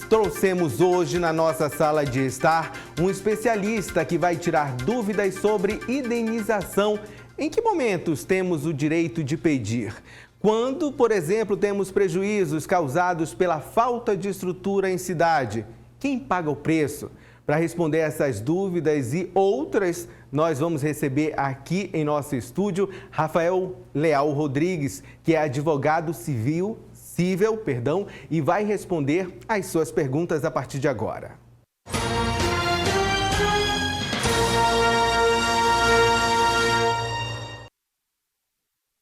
trouxemos hoje na nossa sala de estar um especialista que vai tirar dúvidas sobre indenização. Em que momentos temos o direito de pedir? Quando, por exemplo, temos prejuízos causados pela falta de estrutura em cidade? Quem paga o preço? Para responder essas dúvidas e outras, nós vamos receber aqui em nosso estúdio Rafael Leal Rodrigues, que é advogado civil, e vai responder as suas perguntas a partir de agora.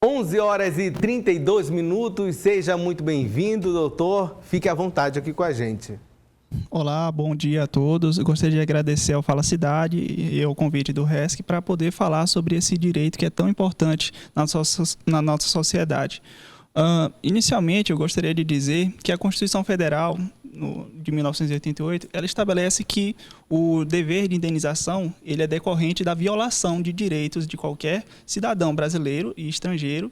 11h32, seja muito bem-vindo, doutor. Fique à vontade aqui com a gente. Olá, bom dia a todos. Eu gostaria de agradecer ao Fala Cidade e ao convite do RESC para poder falar sobre esse direito que é tão importante na nossa sociedade. Inicialmente, eu gostaria de dizer que a Constituição Federal de 1988, ela estabelece que o dever de indenização ele é decorrente da violação de direitos de qualquer cidadão brasileiro e estrangeiro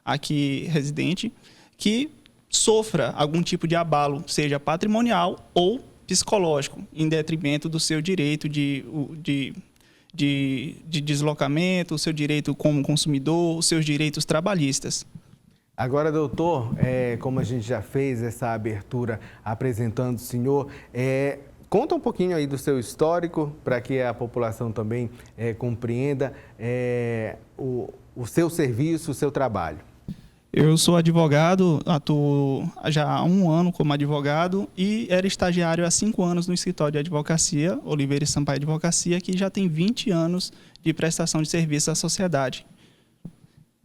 aqui residente que sofra algum tipo de abalo, seja patrimonial ou psicológico, em detrimento do seu direito de deslocamento, o seu direito como consumidor, os seus direitos trabalhistas. Agora, doutor, como a gente já fez essa abertura apresentando o senhor, conta um pouquinho aí do seu histórico para que a população também compreenda o seu serviço, o seu trabalho. Eu sou advogado, atuo já há 1 ano como advogado e era estagiário há 5 anos no escritório de advocacia, Oliveira e Sampaio Advocacia, que já tem 20 anos de prestação de serviço à sociedade.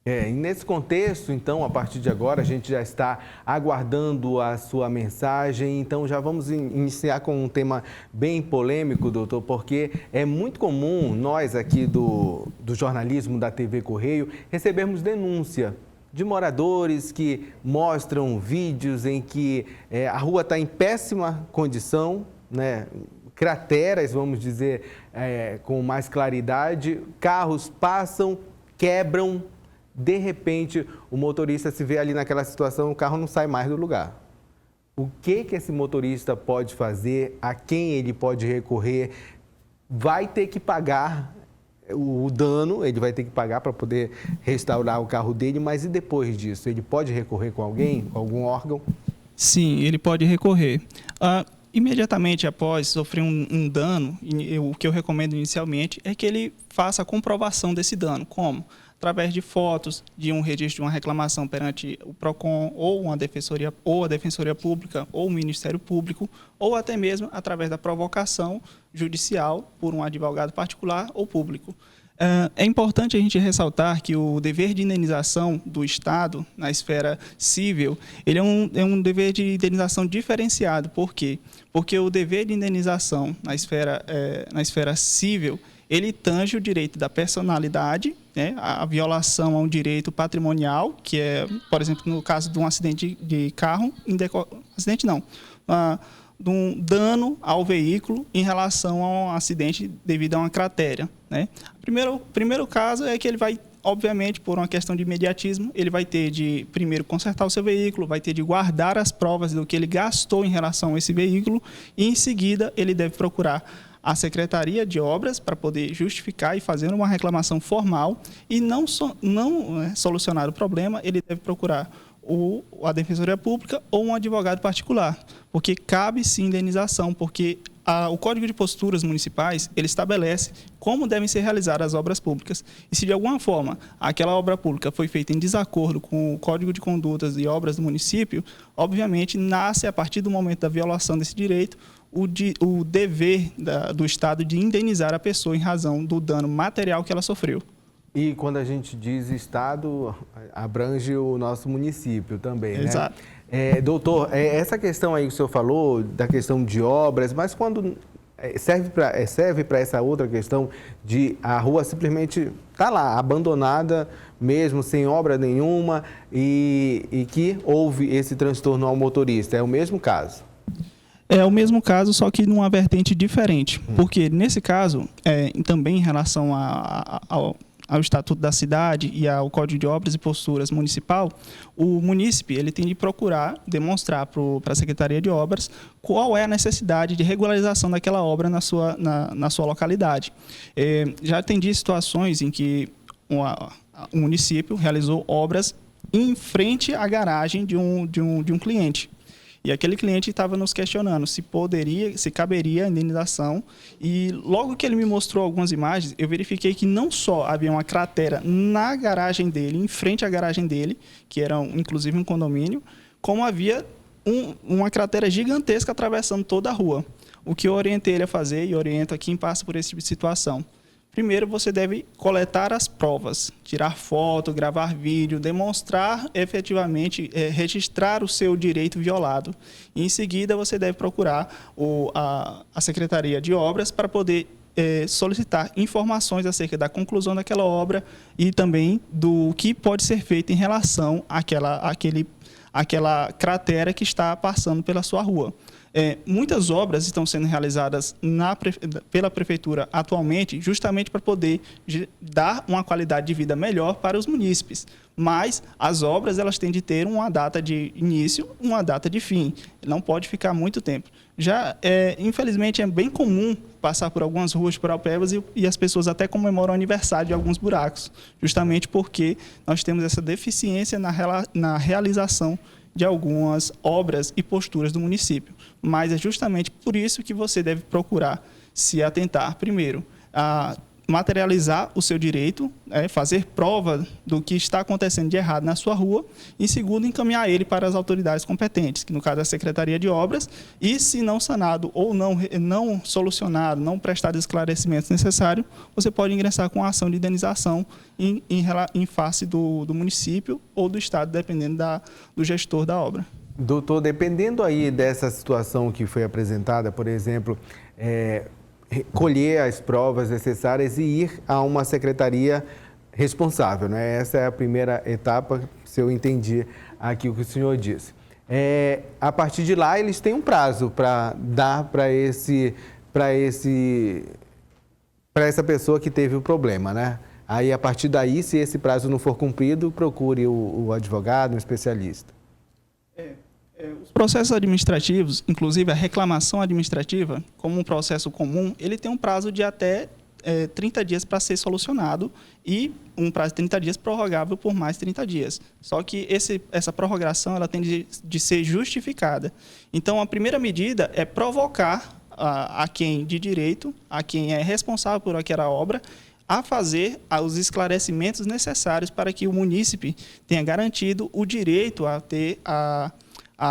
E nesse contexto, então, a partir de agora, a gente já está aguardando a sua mensagem. Então, já vamos iniciar com um tema bem polêmico, doutor, porque é muito comum nós aqui do jornalismo da TV Correio recebermos denúncia de moradores que mostram vídeos em que a rua está em péssima condição, né? Crateras, vamos dizer, com mais claridade, carros passam, quebram. De repente, o motorista se vê ali naquela situação, o carro não sai mais do lugar. O que esse motorista pode fazer? A quem ele pode recorrer? Vai ter que pagar o dano, ele vai ter que pagar para poder restaurar o carro dele, mas e depois disso? Ele pode recorrer com alguém, com algum órgão? Sim, ele pode recorrer. Imediatamente após sofrer um dano, o que eu recomendo inicialmente é que ele faça a comprovação desse dano. Como? Através de fotos, de um registro de uma reclamação perante o PROCON, ou a Defensoria Pública, ou o Ministério Público, ou até mesmo através da provocação judicial por um advogado particular ou público. É importante a gente ressaltar que o dever de indenização do Estado na esfera civil, ele é um dever de indenização diferenciado. Por quê? Porque o dever de indenização na esfera civil, ele tange o direito da personalidade, né, a violação a um direito patrimonial, que é, por exemplo, no caso de um acidente de carro, de um dano ao veículo em relação a um acidente devido a uma cratera, né? Primeiro caso é que ele vai, obviamente, por uma questão de imediatismo, ele vai ter de, primeiro, consertar o seu veículo, vai ter de guardar as provas do que ele gastou em relação a esse veículo e, em seguida, ele deve procurar a Secretaria de Obras para poder justificar e fazer uma reclamação formal e não solucionar o problema, ele deve procurar a Defensoria Pública ou um advogado particular, porque cabe sim indenização, porque o Código de Posturas Municipais, ele estabelece como devem ser realizadas as obras públicas. E se de alguma forma aquela obra pública foi feita em desacordo com o Código de Condutas e Obras do município, obviamente nasce a partir do momento da violação desse direito o dever do Estado de indenizar a pessoa em razão do dano material que ela sofreu. E quando a gente diz Estado, abrange o nosso município também, né? Exato. Doutor, essa questão aí que o senhor falou, da questão de obras, mas quando serve para essa outra questão de a rua simplesmente está lá, abandonada mesmo, sem obra nenhuma, e que houve esse transtorno ao motorista, é o mesmo caso? É o mesmo caso, só que numa vertente diferente. Porque, nesse caso, também em relação ao Estatuto da Cidade e ao Código de Obras e Posturas Municipal, o munícipe ele tem de procurar demonstrar para a Secretaria de Obras qual é a necessidade de regularização daquela obra na sua localidade. Já atendi situações em que o município realizou obras em frente à garagem de um cliente. E aquele cliente estava nos questionando se caberia a indenização. E logo que ele me mostrou algumas imagens, eu verifiquei que não só havia uma cratera na garagem dele, em frente à garagem dele, que era inclusive um condomínio, como havia uma cratera gigantesca atravessando toda a rua. O que eu orientei ele a fazer, e oriento a quem passa por esse tipo de situação: primeiro, você deve coletar as provas, tirar foto, gravar vídeo, demonstrar efetivamente, registrar o seu direito violado. E, em seguida, você deve procurar a Secretaria de Obras para poder solicitar informações acerca da conclusão daquela obra e também do que pode ser feito em relação àquela cratera que está passando pela sua rua. Muitas obras estão sendo realizadas pela Prefeitura atualmente justamente para poder dar uma qualidade de vida melhor para os munícipes. Mas as obras elas têm de ter uma data de início, uma data de fim. Não pode ficar muito tempo. Infelizmente, é bem comum passar por algumas ruas de Paraupebas e as pessoas até comemoram o aniversário de alguns buracos, justamente porque nós temos essa deficiência na realização de algumas obras e posturas do município. Mas é justamente por isso que você deve procurar se atentar, primeiro, a materializar o seu direito, fazer prova do que está acontecendo de errado na sua rua, e segundo, encaminhar ele para as autoridades competentes, que no caso é a Secretaria de Obras, e se não sanado ou não solucionado, não prestado esclarecimentos necessários, você pode ingressar com a ação de indenização em face do município ou do Estado, dependendo do gestor da obra. Doutor, dependendo aí dessa situação que foi apresentada, por exemplo, colher as provas necessárias e ir a uma secretaria responsável, né? Essa é a primeira etapa, se eu entendi aqui o que o senhor disse. A partir de lá, eles têm um prazo para dar para essa pessoa que teve o problema, né? Aí, a partir daí, se esse prazo não for cumprido, procure o advogado, um especialista. Os processos administrativos, inclusive a reclamação administrativa, como um processo comum, ele tem um prazo de até 30 dias para ser solucionado e um prazo de 30 dias prorrogável por mais 30 dias. Só que essa prorrogação ela tem de ser justificada. Então, a primeira medida é provocar a quem de direito, a quem é responsável por aquela obra, a fazer os esclarecimentos necessários para que o munícipe tenha garantido o direito a ter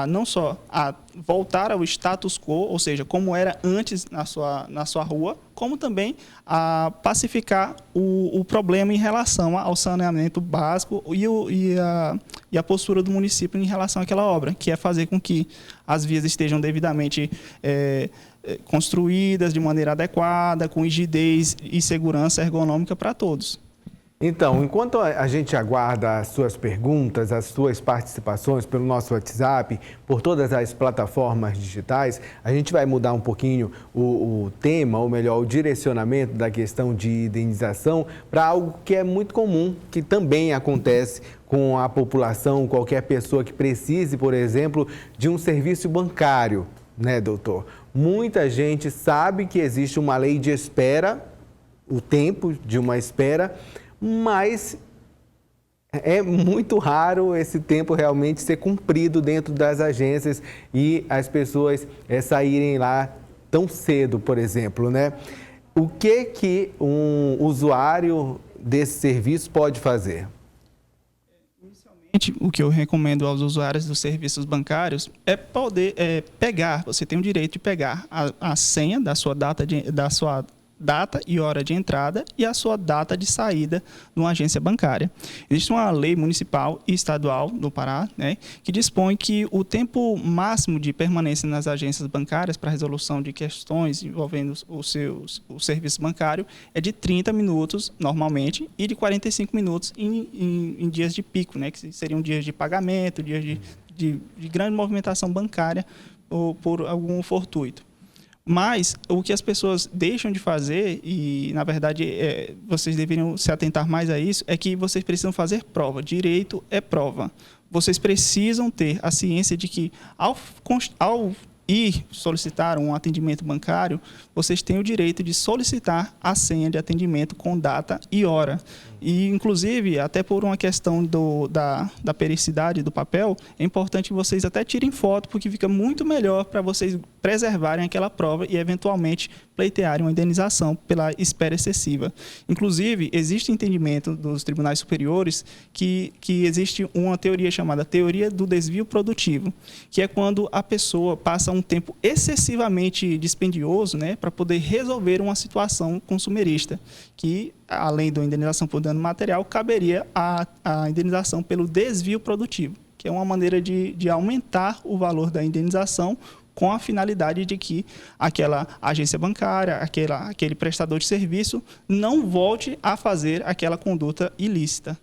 não só a voltar ao status quo, ou seja, como era antes na sua rua, como também a pacificar o problema em relação ao saneamento básico e a postura do município em relação àquela obra, que é fazer com que as vias estejam devidamente construídas de maneira adequada, com rigidez e segurança ergonômica para todos. Então, enquanto a gente aguarda as suas perguntas, as suas participações pelo nosso WhatsApp, por todas as plataformas digitais, a gente vai mudar um pouquinho o tema, ou melhor, o direcionamento da questão de indenização para algo que é muito comum, que também acontece com a população, qualquer pessoa que precise, por exemplo, de um serviço bancário, né, doutor? Muita gente sabe que existe uma lei de espera, o tempo de uma espera, mas é muito raro esse tempo realmente ser cumprido dentro das agências e as pessoas saírem lá tão cedo, por exemplo, né? O que um usuário desse serviço pode fazer? Inicialmente, o que eu recomendo aos usuários dos serviços bancários é poder pegar, você tem o direito de pegar a senha da sua data e hora de entrada e a sua data de saída de uma agência bancária. Existe uma lei municipal e estadual do Pará, né, que dispõe que o tempo máximo de permanência nas agências bancárias para resolução de questões envolvendo o serviço bancário é de 30 minutos normalmente e de 45 minutos em dias de pico, né, que seriam dias de pagamento, dias de grande movimentação bancária ou por algum fortuito. Mas o que as pessoas deixam de fazer, e na verdade vocês deveriam se atentar mais a isso, é que vocês precisam fazer prova. Direito é prova. Vocês precisam ter a ciência de que ao ir solicitar um atendimento bancário, vocês têm o direito de solicitar a senha de atendimento com data e hora. E, inclusive, até por uma questão da pericidade do papel, é importante que vocês até tirem foto, porque fica muito melhor para vocês preservarem aquela prova e, eventualmente, pleitearem uma indenização pela espera excessiva. Inclusive, existe entendimento dos tribunais superiores que existe uma teoria chamada teoria do desvio produtivo, que é quando a pessoa passa um tempo excessivamente dispendioso, né, para poder resolver uma situação consumerista, que, além da indenização por dano material, caberia a indenização pelo desvio produtivo, que é uma maneira de aumentar o valor da indenização com a finalidade de que aquela agência bancária, aquele prestador de serviço não volte a fazer aquela conduta ilícita.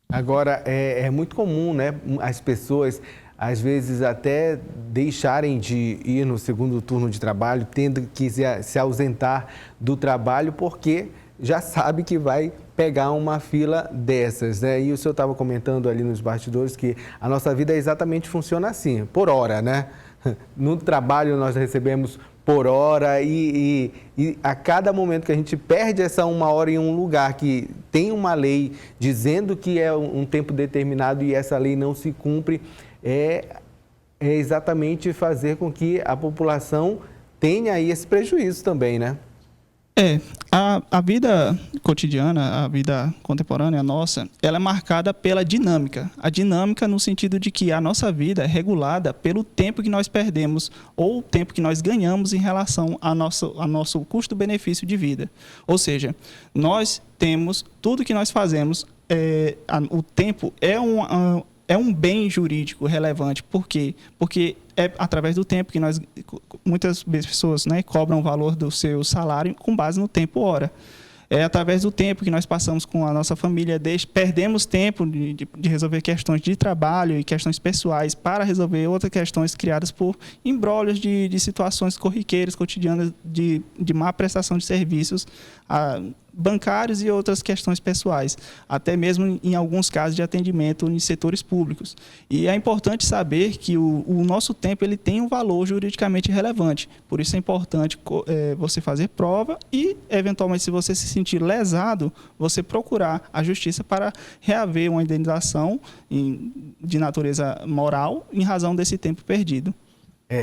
Agora, é muito comum, né, as pessoas, às vezes, até deixarem de ir no segundo turno de trabalho, tendo que se ausentar do trabalho, porque já sabe que vai pegar uma fila dessas, né? E o senhor estava comentando ali nos bastidores que a nossa vida exatamente funciona assim, por hora, né? No trabalho nós recebemos por hora e a cada momento que a gente perde essa 1 hora em um lugar que tem uma lei dizendo que é um tempo determinado e essa lei não se cumpre, é exatamente fazer com que a população tenha aí esse prejuízo também, né? A vida cotidiana, a vida contemporânea nossa, ela é marcada pela dinâmica. A dinâmica no sentido de que a nossa vida é regulada pelo tempo que nós perdemos ou o tempo que nós ganhamos em relação ao nosso custo-benefício de vida. Ou seja, nós temos tudo que nós fazemos, o tempo é um bem jurídico relevante. Por quê? Porque é através do tempo que muitas pessoas, né, cobram o valor do seu salário com base no tempo hora. É através do tempo que nós passamos com a nossa família, perdemos tempo de resolver questões de trabalho e questões pessoais para resolver outras questões criadas por embrólios de situações corriqueiras, cotidianas, de má prestação de serviços bancários e outras questões pessoais, até mesmo em alguns casos de atendimento em setores públicos. E é importante saber que o nosso tempo ele tem um valor juridicamente relevante, por isso é importante você fazer prova e, eventualmente, se você se sentir lesado, você procurar a justiça para reaver uma indenização de natureza moral em razão desse tempo perdido.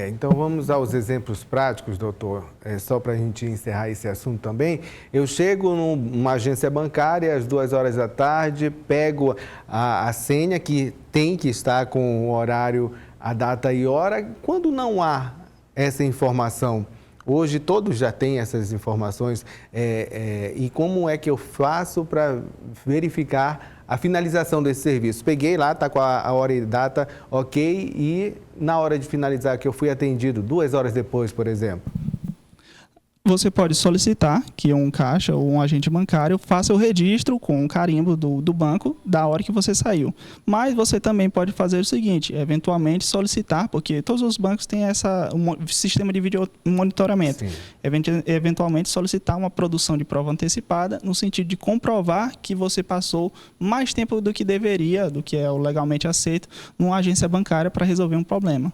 Então vamos aos exemplos práticos, doutor, só para a gente encerrar esse assunto também. Eu chego numa agência bancária às 2 horas da tarde, pego a senha que tem que estar com o horário, a data e hora. Quando não há essa informação, hoje todos já têm essas informações, e como é que eu faço para verificar a finalização desse serviço? Peguei lá, está com a hora e data, ok, e na hora de finalizar que eu fui atendido 2 horas depois, por exemplo? Você pode solicitar que um caixa ou um agente bancário faça o registro com um carimbo do banco da hora que você saiu. Mas você também pode fazer o seguinte, eventualmente solicitar, porque todos os bancos têm um sistema de vídeo monitoramento. Sim. Eventualmente solicitar uma produção de prova antecipada, no sentido de comprovar que você passou mais tempo do que deveria, do que é o legalmente aceito, numa agência bancária para resolver um problema.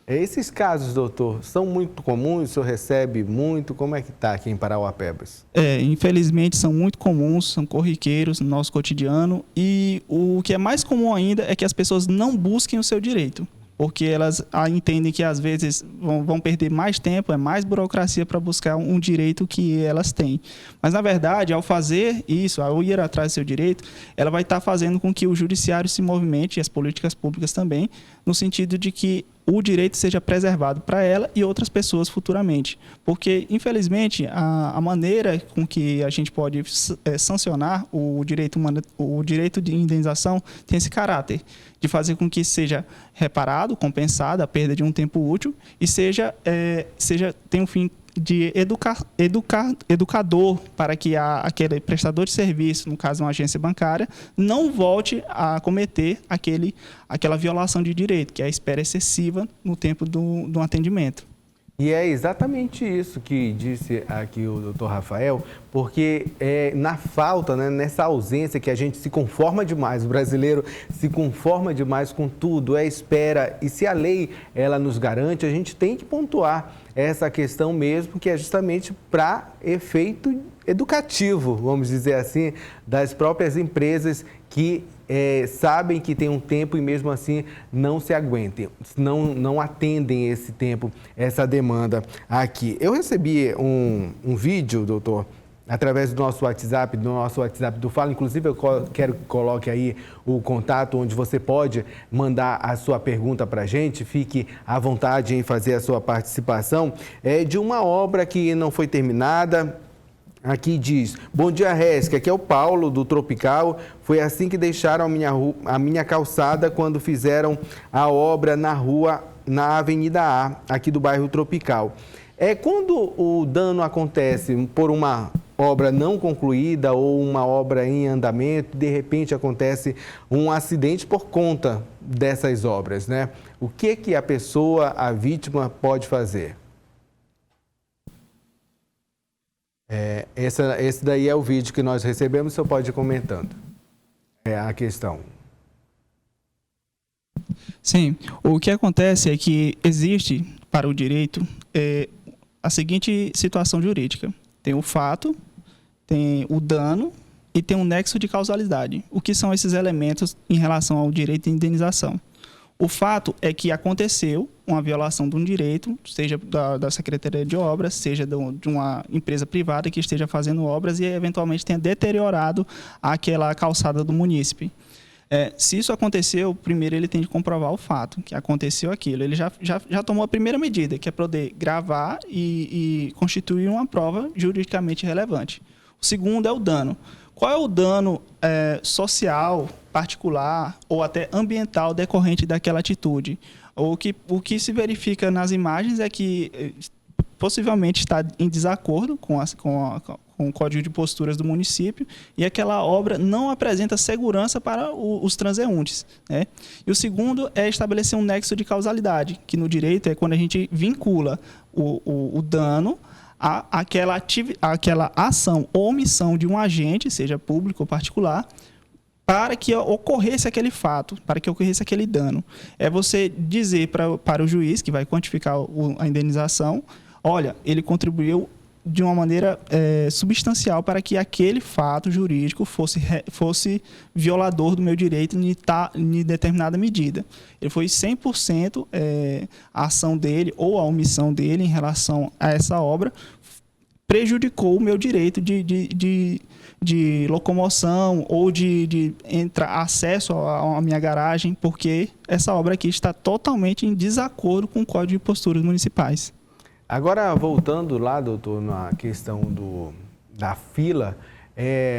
Esses casos, doutor, são muito comuns? O senhor recebe muito? Como é que está aqui em Parauapebas? Infelizmente são muito comuns, são corriqueiros no nosso cotidiano, e o que é mais comum ainda é que as pessoas não busquem o seu direito, porque elas entendem que às vezes vão perder mais tempo, é mais burocracia para buscar um direito que elas têm. Mas, na verdade, ao fazer isso, ao ir atrás do seu direito, ela vai estar fazendo com que o judiciário se movimente, e as políticas públicas também, no sentido de que o direito seja preservado para ela e outras pessoas futuramente. Porque, infelizmente, a maneira com que a gente pode sancionar o direito de indenização tem esse caráter de fazer com que seja reparado, compensada a perda de um tempo útil e tenha um fim de educador para que aquele prestador de serviço, no caso uma agência bancária, não volte a cometer aquela violação de direito, que é a espera excessiva no tempo do atendimento. E é exatamente isso que disse aqui o doutor Rafael, porque na falta, né, nessa ausência que a gente se conforma demais, o brasileiro se conforma demais com tudo, espera, e se a lei ela nos garante, a gente tem que pontuar essa questão mesmo, que é justamente para efeito educativo, vamos dizer assim, das próprias empresas que sabem que tem um tempo e mesmo assim não se aguentem, não atendem esse tempo, essa demanda aqui. Eu recebi um vídeo, doutor, através do nosso WhatsApp do Fala. Inclusive, eu quero que coloque aí o contato onde você pode mandar a sua pergunta para a gente. Fique à vontade em fazer a sua participação. É de uma obra que não foi terminada. Aqui diz: bom dia, Resca, aqui é o Paulo do Tropical. Foi assim que deixaram a minha calçada quando fizeram a obra na Avenida A, aqui do bairro Tropical. Quando o dano acontece por uma obra não concluída ou uma obra em andamento, de repente acontece um acidente por conta dessas obras, né? O que a pessoa, a vítima, pode fazer? Esse daí é o vídeo que nós recebemos, o senhor pode ir comentando. A questão. Sim, o que acontece é que existe para o direito a seguinte situação jurídica. Tem o fato, tem o dano e tem um nexo de causalidade. O que são esses elementos em relação ao direito de indenização? O fato é que aconteceu uma violação de um direito, seja da Secretaria de Obras, seja de uma empresa privada que esteja fazendo obras e eventualmente tenha deteriorado aquela calçada do munícipe. Se isso aconteceu, primeiro ele tem de comprovar o fato, que aconteceu aquilo. Ele já tomou a primeira medida, que é poder gravar e constituir uma prova juridicamente relevante. O segundo é o dano. Qual é o dano social, particular ou até ambiental decorrente daquela atitude? O que se verifica nas imagens é que possivelmente está em desacordo com o Código de Posturas do município e aquela obra não apresenta segurança para os transeuntes, né? E o segundo é estabelecer um nexo de causalidade, que no direito é quando a gente vincula o dano àquela ação ou omissão de um agente, seja público ou particular, para que ocorresse aquele fato, para que ocorresse aquele dano. É você dizer para o juiz, que vai quantificar a indenização, olha, ele contribuiu de uma maneira substancial para que aquele fato jurídico fosse violador do meu direito em determinada medida. Ele foi 100% a ação dele ou a omissão dele em relação a essa obra prejudicou o meu direito de locomoção ou de acesso à minha garagem, porque essa obra aqui está totalmente em desacordo com o Código de Posturas Municipais. Agora, voltando lá, doutor, na questão da fila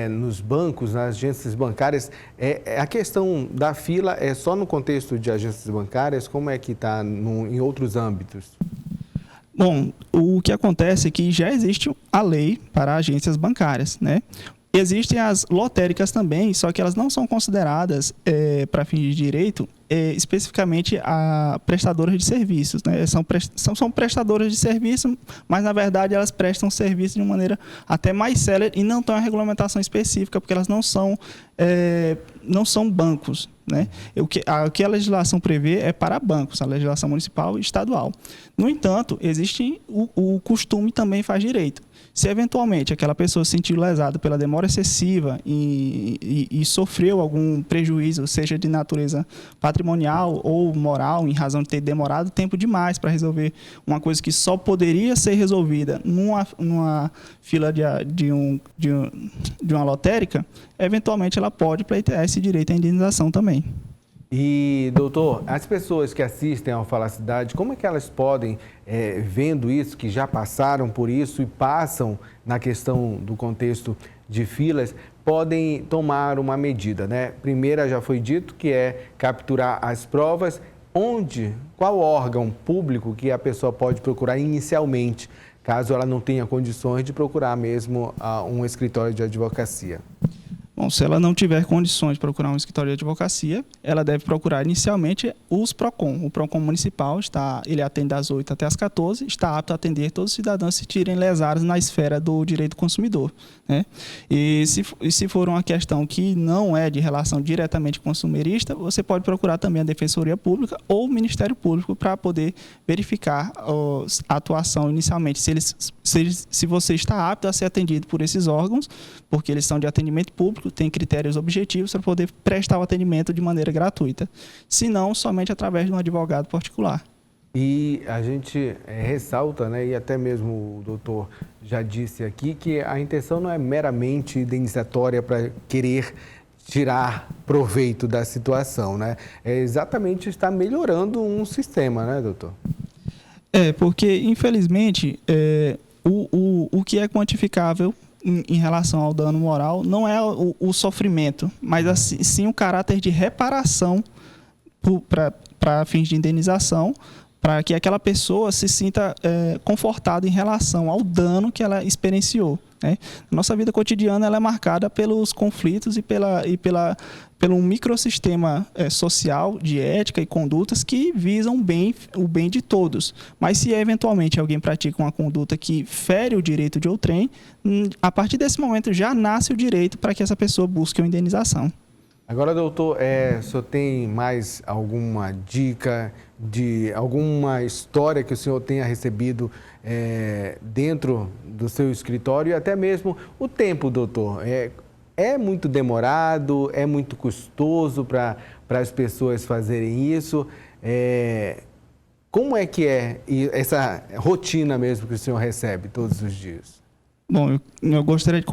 nos bancos, nas agências bancárias, a questão da fila é só no contexto de agências bancárias? Como é que está em outros âmbitos? Bom, o que acontece é que já existe a lei para agências bancárias, né? Existem as lotéricas também, só que elas não são consideradas, para fins de direito, especificamente a prestadoras de serviços, né? São prestadoras de serviço, mas na verdade elas prestam serviço de uma maneira até mais célere e não tem uma regulamentação específica, porque elas não são bancos, né? O que a legislação prevê é para bancos, a legislação municipal e estadual. No entanto, existe o costume também faz direito. Se eventualmente aquela pessoa se sentiu lesada pela demora excessiva e sofreu algum prejuízo, seja de natureza patrimonial ou moral, em razão de ter demorado tempo demais para resolver uma coisa que só poderia ser resolvida numa fila de uma lotérica, eventualmente ela pode pleitear esse direito à indenização também. E, doutor, as pessoas que assistem ao Fala Cidade, como é que elas podem, vendo isso, que já passaram por isso e passam na questão do contexto de filas, podem tomar uma medida, né? Primeira, já foi dito, que é capturar as provas. Qual órgão público que a pessoa pode procurar inicialmente, caso ela não tenha condições de procurar mesmo um escritório de advocacia? Bom, Bom, se ela não tiver condições de procurar um escritório de advocacia, ela deve procurar inicialmente os PROCON. O PROCON municipal, ele atende das 8 até as 14, está apto a atender todos os cidadãos se tirem lesados na esfera do direito do consumidor, né? E se for uma questão que não é de relação diretamente consumerista, você pode procurar também a Defensoria Pública ou o Ministério Público para poder verificar a atuação inicialmente, se você está apto a ser atendido por esses órgãos, porque eles são de atendimento público, tem critérios objetivos para poder prestar o atendimento de maneira gratuita. Se não, somente através de um advogado particular. E a gente ressalta, né, e até mesmo o doutor já disse aqui, que a intenção não é meramente indenizatória para querer tirar proveito da situação, né? É exatamente estar melhorando um sistema, né, doutor? Porque, infelizmente, o que é quantificável em relação ao dano moral não é o sofrimento, mas assim, sim o caráter de reparação para fins de indenização, para que aquela pessoa se sinta confortada em relação ao dano que ela experienciou, né? Nossa vida cotidiana ela é marcada pelos conflitos e pelo microsistema social de ética e condutas que visam o bem de todos. Mas se eventualmente alguém pratica uma conduta que fere o direito de outrem, a partir desse momento já nasce o direito para que essa pessoa busque uma indenização. Agora, doutor, o senhor tem mais alguma dica de alguma história que o senhor tenha recebido dentro do seu escritório e até mesmo o tempo, doutor? É muito demorado, é muito custoso para as pessoas fazerem isso? Como é que é essa rotina mesmo que o senhor recebe todos os dias? Bom, eu gostaria de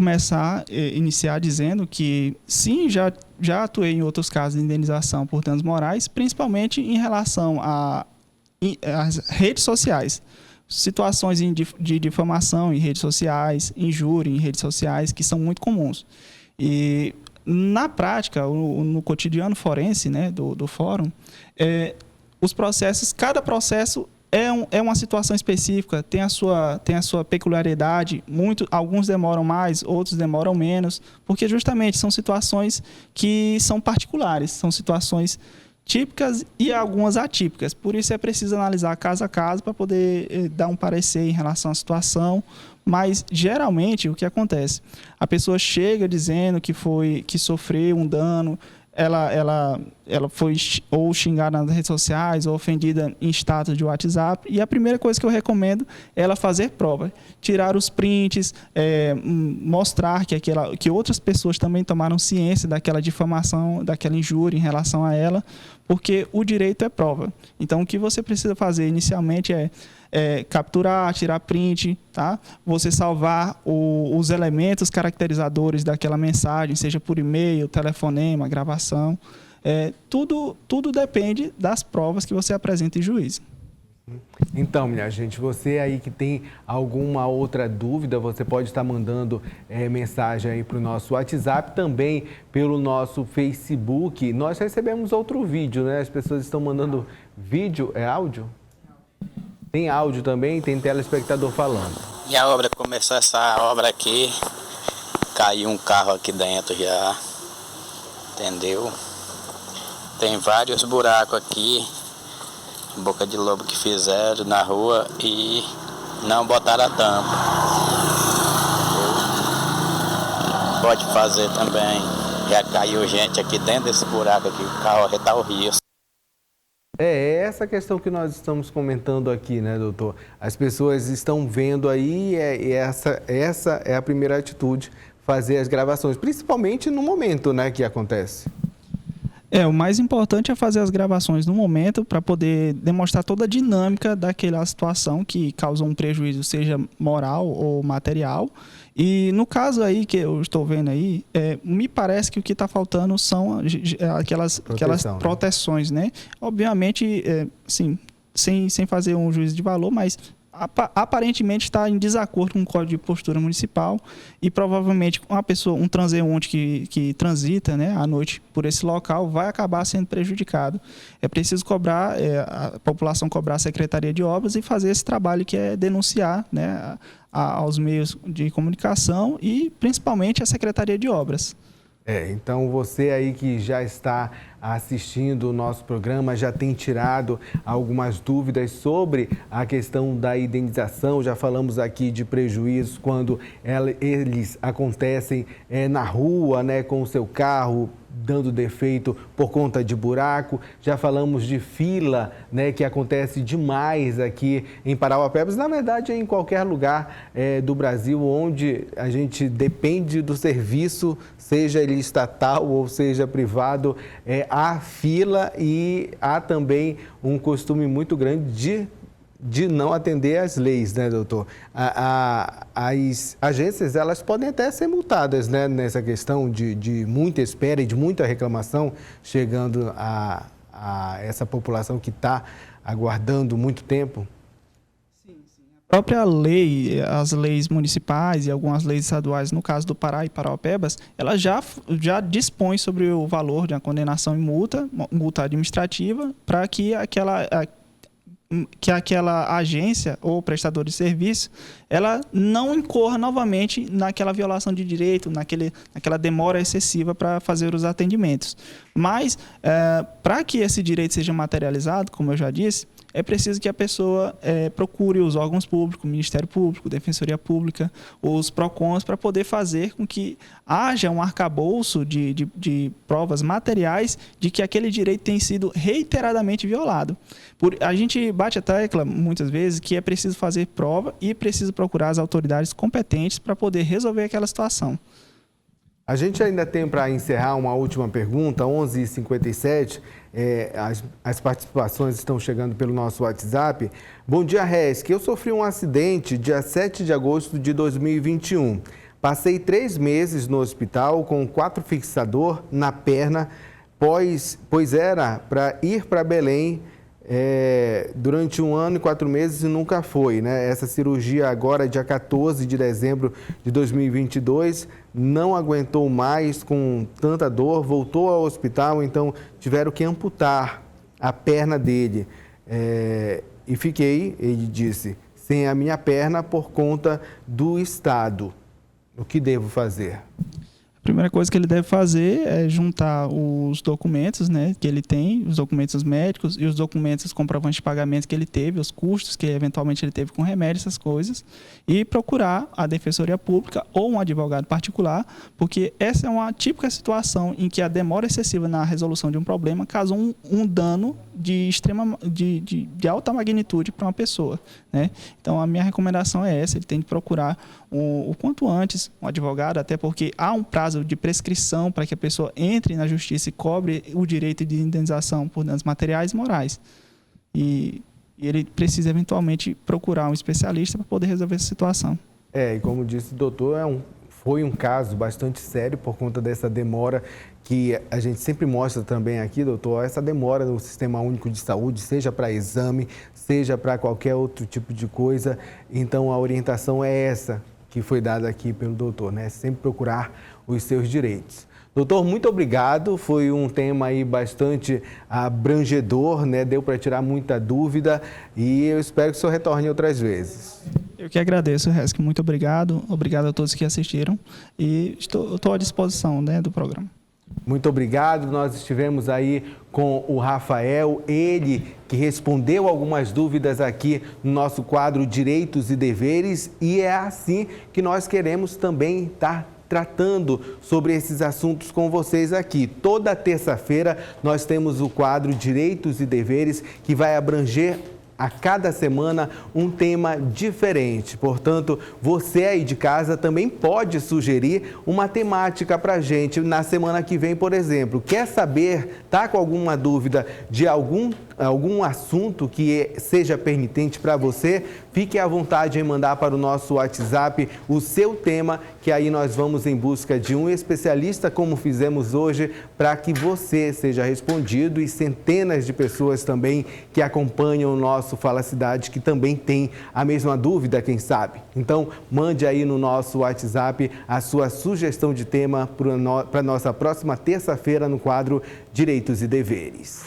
iniciar dizendo que sim, já atuei em outros casos de indenização por danos morais, principalmente em relação às redes sociais. Situações de difamação em redes sociais, injúria em redes sociais, que são muito comuns. E, na prática, no cotidiano forense, né, do fórum, os processos, cada processo é uma situação específica, tem a sua peculiaridade, alguns demoram mais, outros demoram menos, porque justamente são situações que são particulares, são situações típicas e algumas atípicas. Por isso é preciso analisar caso a caso para poder dar um parecer em relação à situação. Mas geralmente o que acontece? A pessoa chega dizendo que sofreu um dano, ela foi ou xingada nas redes sociais ou ofendida em status de WhatsApp, e a primeira coisa que eu recomendo é ela fazer prova, tirar os prints, mostrar que outras pessoas também tomaram ciência daquela difamação, daquela injúria em relação a ela, porque o direito é prova. Então o que você precisa fazer inicialmente é capturar, tirar print, tá? Você salvar os elementos caracterizadores daquela mensagem, seja por e-mail, telefonema, gravação. Tudo depende das provas que você apresenta em juízo. Então, minha gente, você aí que tem alguma outra dúvida, você pode estar mandando mensagem aí para o nosso WhatsApp, também pelo nosso Facebook. Nós recebemos outro vídeo, né? As pessoas estão mandando vídeo, áudio? Tem áudio também, tem telespectador falando. E a obra começou, essa obra aqui, caiu um carro aqui dentro já, entendeu? Tem vários buracos aqui, boca de lobo que fizeram na rua e não botaram a tampa. Entendeu? Pode fazer também, já caiu gente aqui dentro desse buraco aqui, o carro já está horrível. É essa questão que nós estamos comentando aqui, né, doutor? As pessoas estão vendo aí e essa é a primeira atitude, fazer as gravações, principalmente no momento, né, que acontece. O mais importante é fazer as gravações no momento para poder demonstrar toda a dinâmica daquela situação que causou um prejuízo, seja moral ou material. E no caso aí que eu estou vendo aí, me parece que o que está faltando são aquelas proteções, né? Obviamente, sim, sem fazer um juízo de valor, mas aparentemente está em desacordo com o Código de Postura Municipal e provavelmente um transeunte que transita, né, à noite por esse local vai acabar sendo prejudicado. É preciso cobrar, a população cobrar a Secretaria de Obras e fazer esse trabalho que é denunciar, né, aos meios de comunicação e principalmente a Secretaria de Obras. Então você aí que já está assistindo o nosso programa, já tem tirado algumas dúvidas sobre a questão da indenização. Já falamos aqui de prejuízos quando eles acontecem na rua, né, com o seu carro, dando defeito por conta de buraco. Já falamos de fila, né, que acontece demais aqui em Parauapebas, na verdade em qualquer lugar do Brasil onde a gente depende do serviço, seja ele estatal ou seja privado, há fila e há também um costume muito grande de não atender às leis, né, doutor? As agências, elas podem até ser multadas, né, nessa questão de muita espera e de muita reclamação, chegando a essa população que está aguardando muito tempo. Sim. A própria lei, as leis municipais e algumas leis estaduais, no caso do Pará e Parauapebas, ela já dispõe sobre o valor de uma condenação em multa administrativa, para que aquela agência ou prestador de serviço, ela não incorra novamente naquela violação de direito, naquela demora excessiva para fazer os atendimentos. Mas, para que esse direito seja materializado, como eu já disse, é preciso que a pessoa procure os órgãos públicos, o Ministério Público, Defensoria Pública, os PROCONs, para poder fazer com que haja um arcabouço de provas materiais de que aquele direito tem sido reiteradamente violado. A gente bate a tecla, muitas vezes, que é preciso fazer prova e preciso procurar as autoridades competentes para poder resolver aquela situação. A gente ainda tem, para encerrar, uma última pergunta, 11h57. As participações estão chegando pelo nosso WhatsApp. Bom dia, Resc. Eu sofri um acidente dia 7 de agosto de 2021. Passei 3 meses no hospital com 4 fixador na perna, pois era para ir para Belém durante 1 ano e 4 meses e nunca foi, né? Essa cirurgia agora, dia 14 de dezembro de 2022, não aguentou mais com tanta dor, voltou ao hospital, então tiveram que amputar a perna dele. E fiquei, ele disse, sem a minha perna por conta do Estado. O que devo fazer? A primeira coisa que ele deve fazer é juntar os documentos, né, que ele tem, os documentos médicos e os documentos comprovantes de pagamento que ele teve, os custos que eventualmente ele teve com remédio, essas coisas, e procurar a Defensoria Pública ou um advogado particular, porque essa é uma típica situação em que a demora excessiva na resolução de um problema causou um dano de alta magnitude para uma pessoa, né? Então, a minha recomendação é essa: ele tem que procurar o quanto antes um advogado, até porque há um prazo de prescrição para que a pessoa entre na justiça e cobre o direito de indenização por danos materiais e morais. E ele precisa, eventualmente, procurar um especialista para poder resolver essa situação. E como disse o doutor, foi um caso bastante sério por conta dessa demora que a gente sempre mostra também aqui, doutor, essa demora no Sistema Único de Saúde, seja para exame, seja para qualquer outro tipo de coisa. Então, a orientação é essa que foi dada aqui pelo doutor, né? Sempre procurar os seus direitos. Doutor, muito obrigado. Foi um tema aí bastante abrangedor, né? Deu para tirar muita dúvida e eu espero que o senhor retorne outras vezes. Eu que agradeço, Resc. Muito obrigado. Obrigado a todos que assistiram e estou à disposição, né, do programa. Muito obrigado. Nós estivemos aí com o Rafael, ele que respondeu algumas dúvidas aqui no nosso quadro Direitos e Deveres, e é assim que nós queremos também estar tratando sobre esses assuntos com vocês aqui. Toda terça-feira nós temos o quadro Direitos e Deveres, que vai abranger a cada semana um tema diferente. Portanto, você aí de casa também pode sugerir uma temática para a gente na semana que vem, por exemplo. Quer saber, está com alguma dúvida de algum assunto que seja permitente para você? Fique à vontade em mandar para o nosso WhatsApp o seu tema, que aí nós vamos em busca de um especialista, como fizemos hoje, para que você seja respondido, e centenas de pessoas também que acompanham o nosso Fala Cidade, que também tem a mesma dúvida, quem sabe. Então, mande aí no nosso WhatsApp a sua sugestão de tema para a nossa próxima terça-feira no quadro Direitos e Deveres.